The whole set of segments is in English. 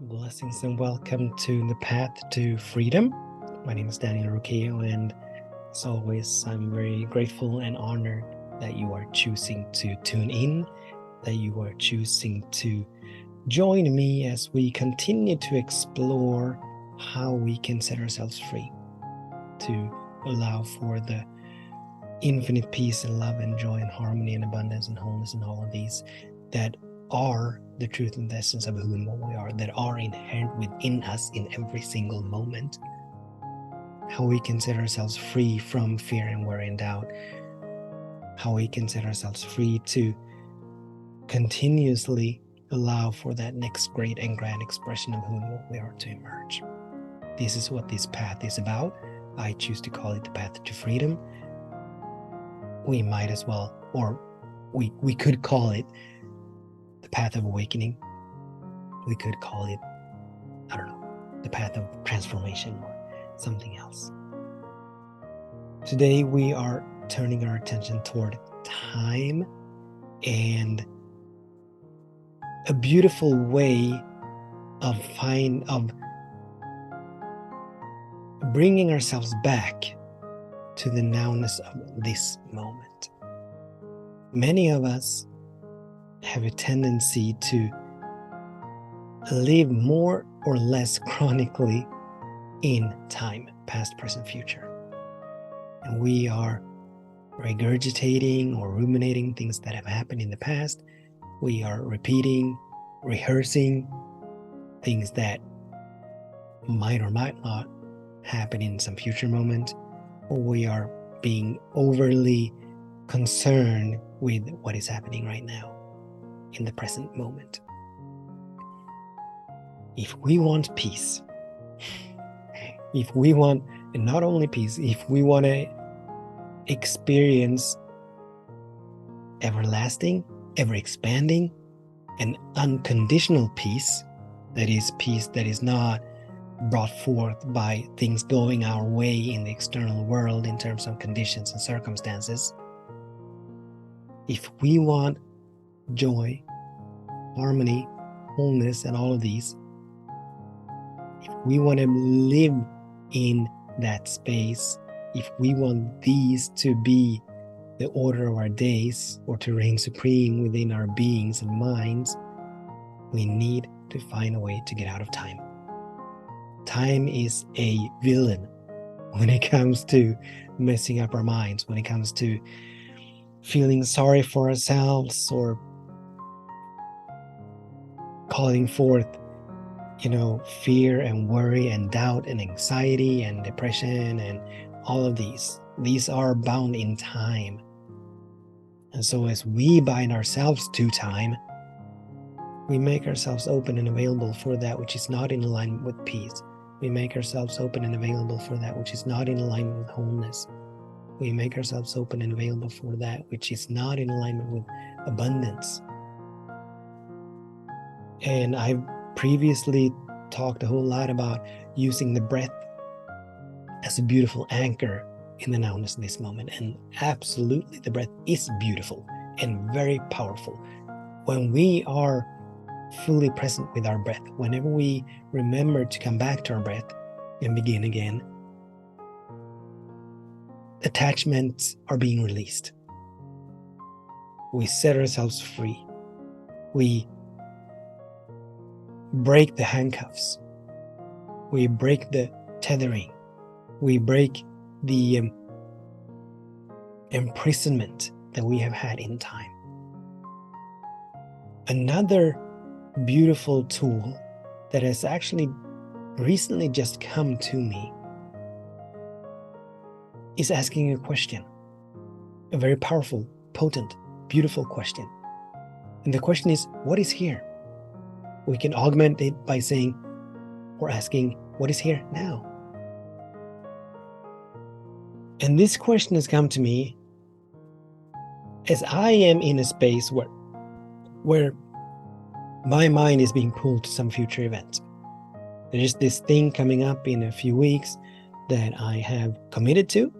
Blessings and welcome to the Path to Freedom. My name is Daniel Rukio, and as always, I'm very grateful and honored that you are choosing to tune in, that you are choosing to join me as we continue to explore how we can set ourselves free to allow for the infinite peace and love and joy and harmony and abundance and wholeness and all of these that are the truth and the essence of who and what we are, that are inherent within us in every single moment. How we can set ourselves free from fear and worry and doubt. How we can set ourselves free to continuously allow for that next great and grand expression of who and what we are to emerge. This is what this path is about. I choose to call it the path to freedom. We might as well, or we could call it the path of awakening. We could call it, I don't know, the path of transformation or something else. Today we are turning our attention toward time, and a beautiful way of bringing ourselves back to the nowness of this moment. Many of us have a tendency to live more or less chronically in time, past, present, future. And we are regurgitating or ruminating things that have happened in the past. We are repeating, rehearsing things that might or might not happen in some future moment. Or we are being overly concerned with what is happening right now in the present moment. If we want peace, if we want, and not only peace, if we want to experience everlasting, ever expanding, and unconditional peace, that is peace that is not brought forth by things going our way in the external world in terms of conditions and circumstances. If we want joy, harmony, wholeness, and all of these, if we want to live in that space, if we want these to be the order of our days or to reign supreme within our beings and minds, we need to find a way to get out of time. Time is a villain when it comes to messing up our minds, when it comes to feeling sorry for ourselves or calling forth, fear and worry and doubt and anxiety and depression and all of these. These are bound in time. And so as we bind ourselves to time, we make ourselves open and available for that which is not in alignment with peace. We make ourselves open and available for that which is not in alignment with wholeness. We make ourselves open and available for that which is not in alignment with abundance. And I've previously talked a whole lot about using the breath as a beautiful anchor in the nowness of this moment. And absolutely, the breath is beautiful and very powerful. When we are fully present with our breath, whenever we remember to come back to our breath and begin again, attachments are being released. We set ourselves free. We break the handcuffs. We break the tethering. We break the imprisonment that we have had in time. Another beautiful tool that has actually recently just come to me is asking a question, a very powerful, potent, beautiful question. And the question is, what is here? We can augment it by saying or asking, what is here now? And this question has come to me as I am in a space where my mind is being pulled to some future event. There's this thing coming up in a few weeks that I have committed to,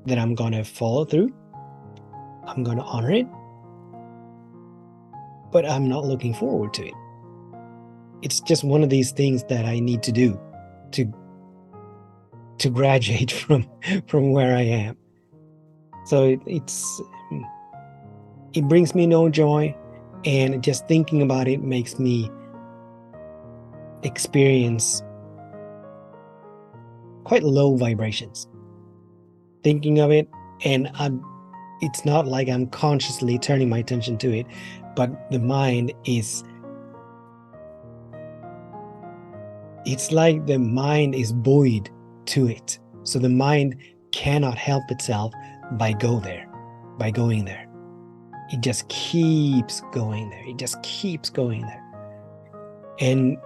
that I'm going to follow through. I'm going to honor it, but I'm not looking forward to it. it's just one of these things that I need to do to graduate from where I am. So it brings me no joy, and just thinking about it makes me experience quite low vibrations. Thinking of it, and it's not like I'm consciously turning my attention to it, but the mind is, it's like the mind is buoyed to it. So the mind cannot help itself by going there. It just keeps going there. It just keeps going there. And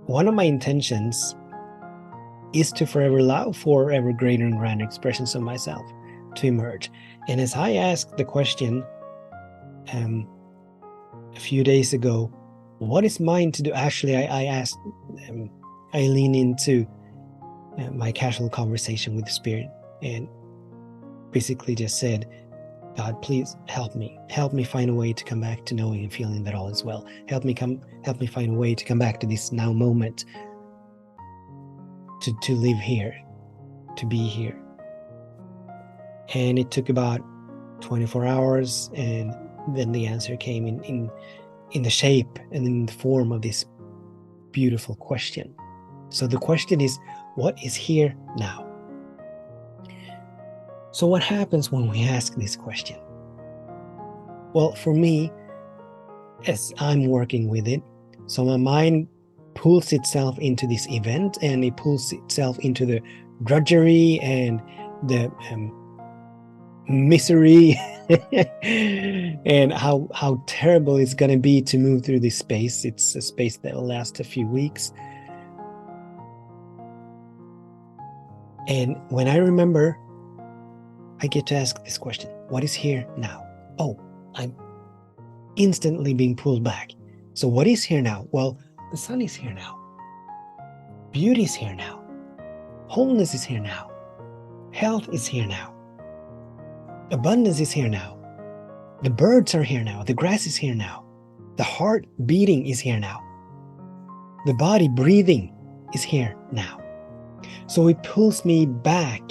one of my intentions is to forever allow forever greater and grander expressions of myself to emerge. And as I asked the question a few days ago, what is mine to do? Actually, I asked, I lean into my casual conversation with the Spirit, and basically just said, God, please help me find a way to come back to knowing and feeling that all is well. Help me find a way to come back to this now moment, to live here, to be here. And it took about 24 hours, and then the answer came in the shape and in the form of this beautiful question. So the question is, what is here now? So what happens when we ask this question? Well, for me, as I'm working with it, so my mind pulls itself into this event, and it pulls itself into the drudgery and the misery and how terrible it's going to be to move through this space. It's a space that will last a few weeks. And when I remember, I get to ask this question, what is here now? Oh, I'm instantly being pulled back. So what is here now? Well, the sun is here now. Beauty is here now. Wholeness is here now. Health is here now. Abundance is here now. The birds are here now. The grass is here now. The heart beating is here now. The body breathing is here now. So it pulls me back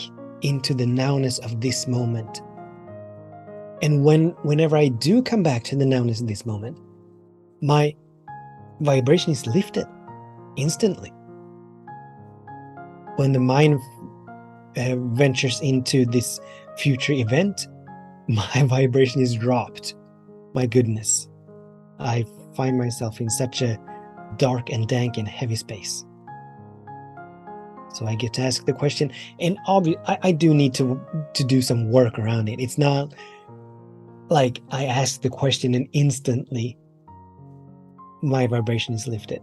into the nowness of this moment. And whenever I do come back to the nowness of this moment, my vibration is lifted instantly. When the mind ventures into this future event, my vibration is dropped. My goodness, I find myself in such a dark and dank and heavy space. So I get to ask the question, and I do need to do some work around it. It's not like I ask the question and instantly my vibration is lifted.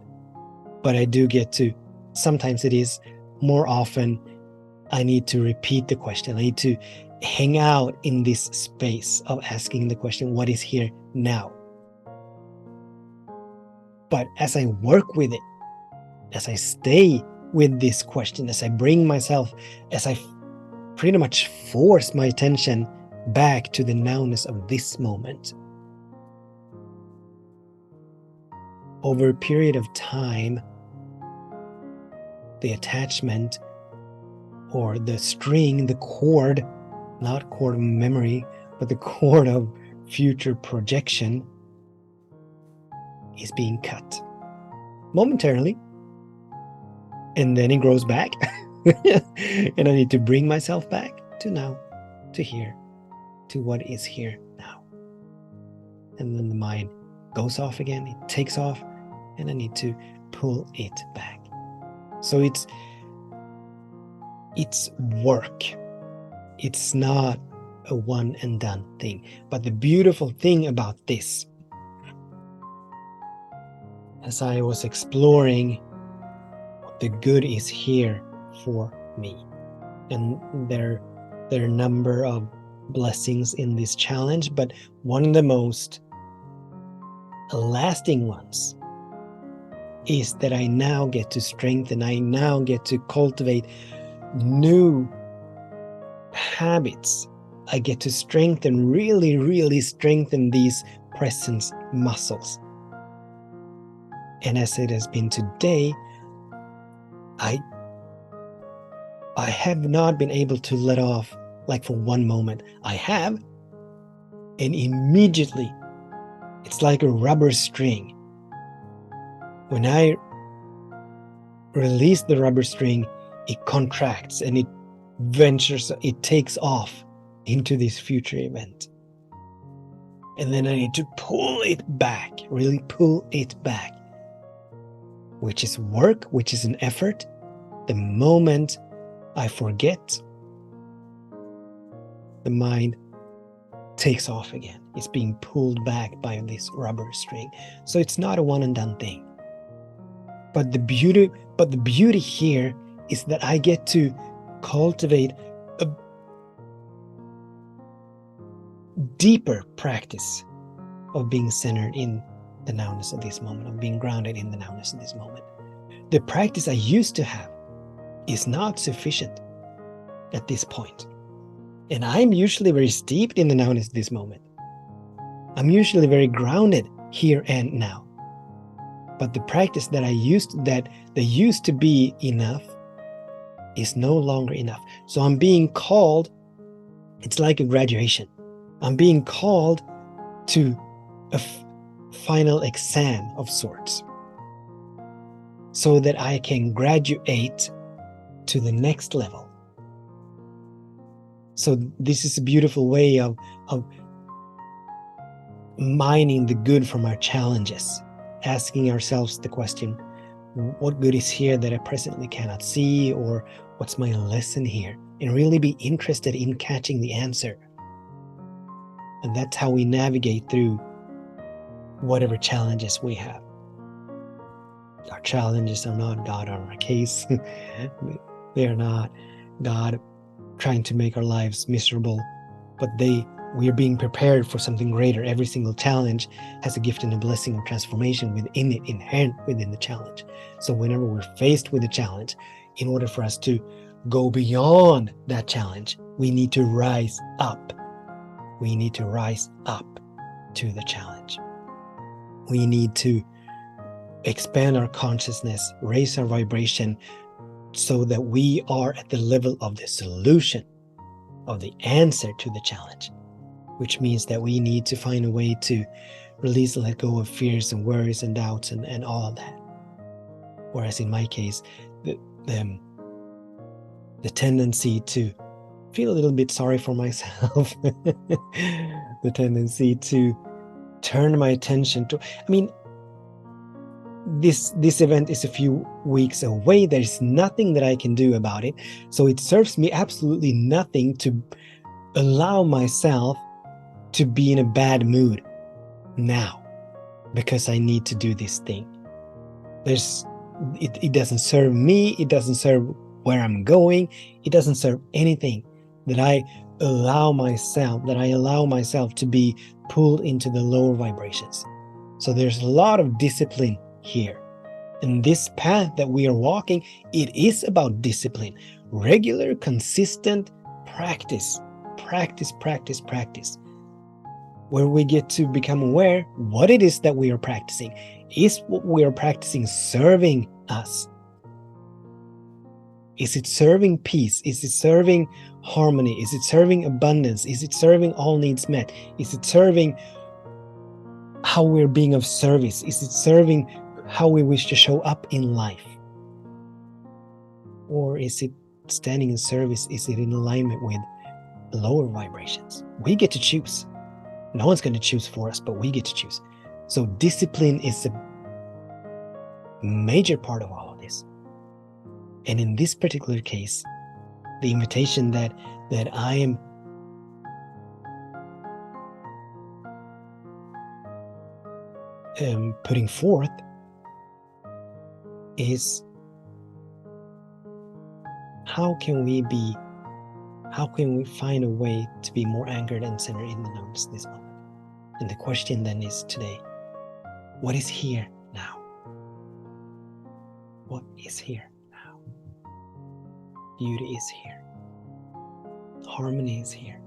But I do get to, sometimes it is, more often I need to repeat the question. I need to hang out in this space of asking the question, what is here now? But as I work with it, as I stay with this question, as I bring myself, as I pretty much force my attention back to the nowness of this moment, over a period of time, the attachment or the string, the cord, not cord of memory, but the cord of future projection is being cut momentarily. And then it grows back. And I need to bring myself back to now, to here, to what is here now. And then the mind goes off again, it takes off, and I need to pull it back. So it's work. It's not a one and done thing. But the beautiful thing about this, as I was exploring, the good is here for me. And there are a number of blessings in this challenge, but one of the most lasting ones is that I now get to strengthen, I now get to cultivate new habits I get to strengthen, really, really strengthen these presence muscles. And as it has been today, I have not been able to let off like for one moment. I have, and immediately it's like a rubber string. When I release the rubber string, it contracts and it ventures, it takes off into this future event. And then I need to pull it back, really pull it back, which is work, which is an effort. The moment I forget, the mind takes off again. It's being pulled back by this rubber string. So it's not a one and done thing. But the beauty here is that I get to cultivate a deeper practice of being centered in the nowness of this moment, of being grounded in the nowness of this moment. The practice I used to have is not sufficient at this point. And I'm usually very steeped in the nowness of this moment. I'm usually very grounded here and now. But the practice that used to be enough is no longer enough. So I'm being called, it's like a graduation. I'm being called to a final exam of sorts so that I can graduate to the next level. So this is a beautiful way of mining the good from our challenges, asking ourselves the question, what good is here that I presently cannot see, or what's my lesson here? And really be interested in catching the answer. And that's how we navigate through whatever challenges we have. Our challenges are not God on our case. They are not God trying to make our lives miserable, but we are being prepared for something greater. Every single challenge has a gift and a blessing of transformation within it, inherent within the challenge. So whenever we're faced with a challenge, in order for us to go beyond that challenge, we need to rise up. We need to rise up to the challenge. We need to expand our consciousness, raise our vibration, so that we are at the level of the solution, of the answer to the challenge, which means that we need to find a way to release and let go of fears and worries and doubts and all of that. Whereas in my case, the tendency to feel a little bit sorry for myself, the tendency to turn my attention to, this event is a few weeks away. There's nothing that I can do about it. So it serves me absolutely nothing to allow myself to be in a bad mood now because I need to do this thing. It doesn't serve me. It doesn't serve where I'm going. It doesn't serve anything that I allow myself to be pulled into the lower vibrations. So there's a lot of discipline here. And this path that we are walking, it is about discipline, regular, consistent practice, where we get to become aware what it is that we are practicing. Is what we are practicing serving us? Is it serving peace? Is it serving harmony? Is it serving abundance? Is it serving all needs met? Is it serving how we're being of service? Is it serving how we wish to show up in life? Or is it standing in service? Is it in alignment with lower vibrations? We get to choose. No one's going to choose for us, but we get to choose. So discipline is a major part of all of this. And in this particular case, the invitation that I am putting forth is, how can we find a way to be more anchored and centered in the nowness this moment? And the question then is today, what is here now? What is here now? Beauty is here. Harmony is here.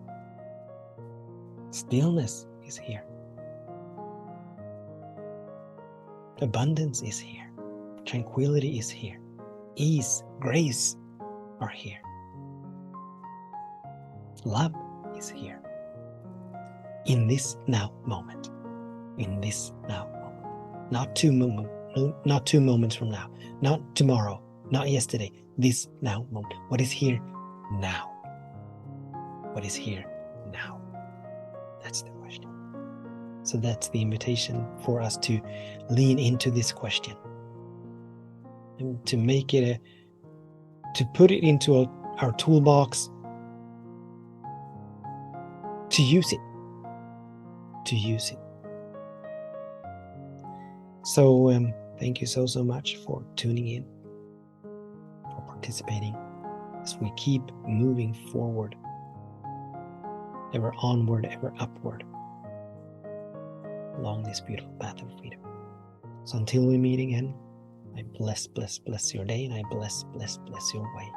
Stillness is here. Abundance is here. Tranquility is here. Ease, grace are here. Love is here. In this now moment. In this now moment. Not two moments from now. Not tomorrow. Not yesterday. This now moment. What is here now? What is here now? That's the question. So that's the invitation for us to lean into this question. And to make it to put it into our toolbox, to use it. To use it. So thank you so much for tuning in, for participating as we keep moving forward, ever onward, ever upward, along this beautiful path of freedom. So until we meet again, I bless your day, and I bless your way.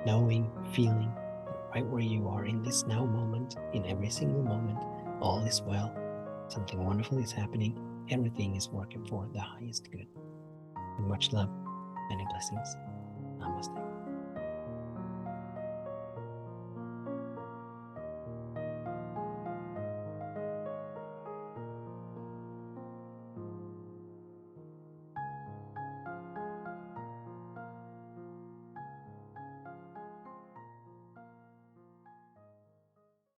Knowing, feeling right where you are in this now moment, in every single moment, all is well. Something wonderful is happening. Everything is working for the highest good. And much love, many blessings. Namaste.